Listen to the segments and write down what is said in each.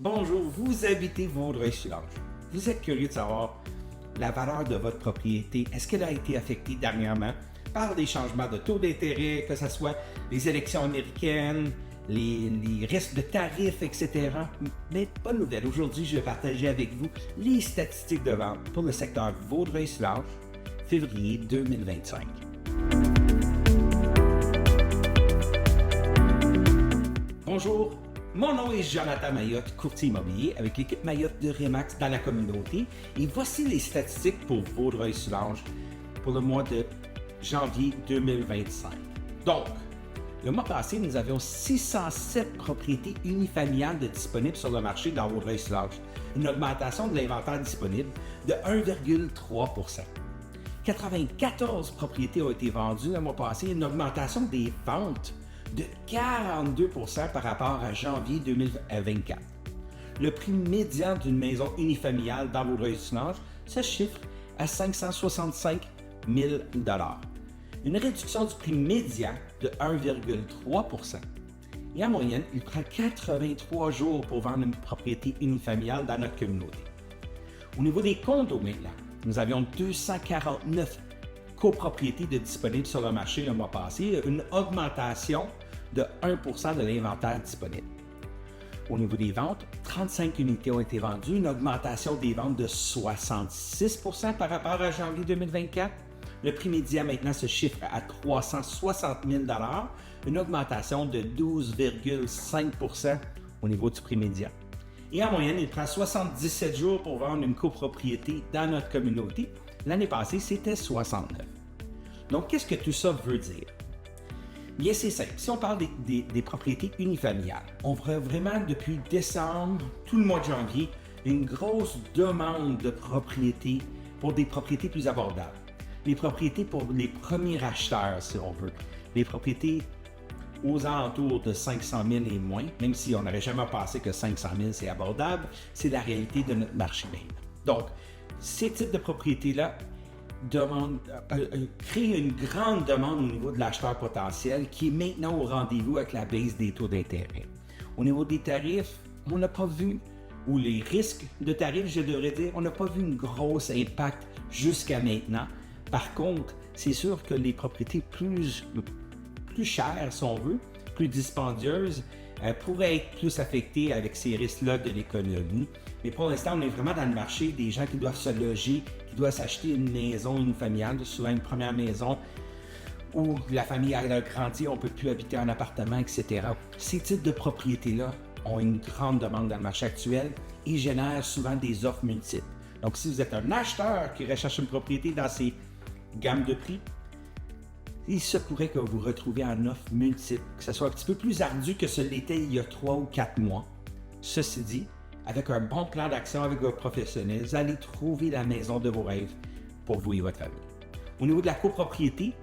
Bonjour, vous habitez Vaudreuil-sur-Lange. Vous êtes curieux de savoir la valeur de votre propriété. Est-ce qu'elle a été affectée dernièrement par des changements de taux d'intérêt, que ce soit les élections américaines, les risques de tarifs, etc. Mais bonne nouvelle, aujourd'hui, je vais partager avec vous les statistiques de vente pour le secteur Vaudreuil-sur-Lange, février 2025. Bonjour, mon nom est Jonathan Mayotte, courtier immobilier avec l'équipe Mayotte de Remax dans la communauté. Et voici les statistiques pour Vaudreuil-sur-Lange pour le mois de janvier 2025. Donc, le mois passé, nous avions 607 propriétés unifamiliales disponibles sur le marché dans Vaudreuil-sur-Lange, une augmentation de l'inventaire disponible de 1,3 %. 94 propriétés ont été vendues le mois passé, une augmentation des ventes de 42 % par rapport à janvier 2024. Le prix médian d'une maison unifamiliale dans Vaudreuil-sur-Lange se chiffre à 565 000 $. Une réduction du prix médian de 1,3 %. Et en moyenne, il prend 83 jours pour vendre une propriété unifamiliale dans notre communauté. Au niveau des condos maintenant, nous avions 249 copropriétés disponibles sur le marché le mois passé, une augmentation de 1 % de l'inventaire disponible. Au niveau des ventes, 35 unités ont été vendues, une augmentation des ventes de 66 % par rapport à janvier 2024. Le prix médian maintenant se chiffre à 360 000 $, une augmentation de 12,5 % au niveau du prix médian. Et en moyenne, il prend 77 jours pour vendre une copropriété dans notre communauté. L'année passée, c'était 69. Donc, qu'est-ce que tout ça veut dire? Bien, c'est simple. Si on parle des propriétés unifamiliales, on voit vraiment depuis décembre, tout le mois de janvier, une grosse demande de propriétés pour des propriétés plus abordables. Les propriétés pour les premiers acheteurs, si on veut. Les propriétés aux alentours de 500 000 et moins, même si on n'aurait jamais pensé que 500 000 c'est abordable, c'est la réalité de notre marché maintenant. Donc, ces types de propriétés-là créent une grande demande au niveau de l'acheteur potentiel qui est maintenant au rendez-vous avec la baisse des taux d'intérêt. Au niveau des tarifs, on n'a pas vu, ou les risques de tarifs, je devrais dire, on n'a pas vu un gros impact jusqu'à maintenant. Par contre, c'est sûr que les propriétés plus chères, si on veut, plus dispendieuses, pourraient être plus affectées avec ces risques-là de l'économie. Mais pour l'instant, on est vraiment dans le marché des gens qui doivent se loger, qui doivent s'acheter une maison unifamiliale, souvent une première maison, où la famille a grandi, on ne peut plus habiter en appartement, etc. Ces types de propriétés-là ont une grande demande dans le marché actuel et génèrent souvent des offres multiples. Donc, si vous êtes un acheteur qui recherche une propriété dans ces gammes de prix, il se pourrait que vous retrouviez en offre multiple, que ce soit un petit peu plus ardu que ce l'était il y a 3 ou 4 mois. Ceci dit, avec un bon plan d'action avec vos professionnels, vous allez trouver la maison de vos rêves pour vous et votre famille. Au niveau de la copropriété,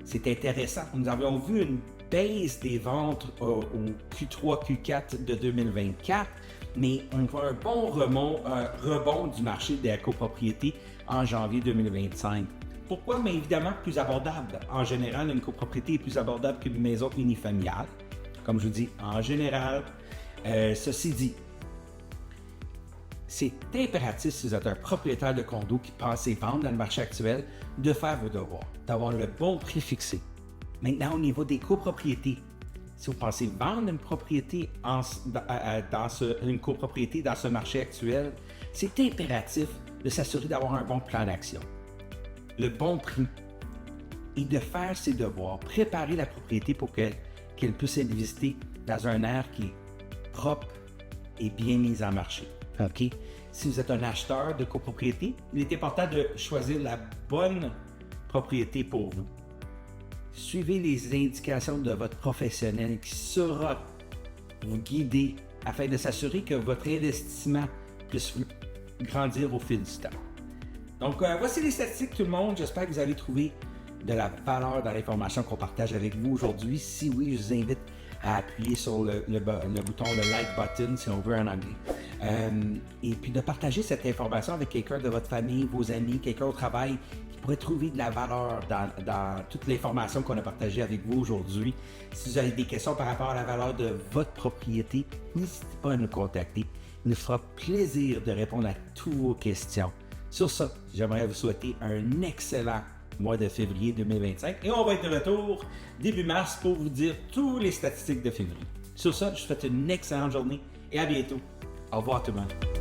c'est intéressant. Nous avons vu une baisse des ventes au Q3, Q4 de 2024, mais on voit un bon rebond du marché de la copropriété en janvier 2025. Pourquoi? Mais évidemment, plus abordable. En général, une copropriété est plus abordable qu'une maison unifamiliale. Comme je vous dis, en général, ceci dit, c'est impératif si vous êtes un propriétaire de condo qui pensez vendre dans le marché actuel, de faire vos devoirs, d'avoir le bon prix fixé. Maintenant, au niveau des copropriétés, si vous pensez vendre une propriété une copropriété dans ce marché actuel, c'est impératif de s'assurer d'avoir un bon plan d'action, le bon prix et de faire ses devoirs, préparer la propriété pour qu'elle puisse être visitée dans un air qui est propre et bien mis en marché. OK? Si vous êtes un acheteur de copropriété, il est important de choisir la bonne propriété pour vous. Suivez les indications de votre professionnel qui saura vous guider afin de s'assurer que votre investissement puisse grandir au fil du temps. Donc, voici les statistiques, tout le monde. J'espère que vous avez trouvé de la valeur dans l'information qu'on partage avec vous aujourd'hui. Si oui, je vous invite à appuyer sur le bouton, le like button, si on veut en anglais. Et puis de partager cette information avec quelqu'un de votre famille, vos amis, quelqu'un au travail qui pourrait trouver de la valeur dans toute l'information qu'on a partagée avec vous aujourd'hui. Si vous avez des questions par rapport à la valeur de votre propriété, n'hésitez pas à nous contacter. nous fera plaisir de répondre à toutes vos questions. Sur ça, j'aimerais vous souhaiter un excellent mois de février 2025 et on va être de retour début mars pour vous dire toutes les statistiques de février. Sur ça, je vous souhaite une excellente journée et à bientôt. Au revoir tout le monde.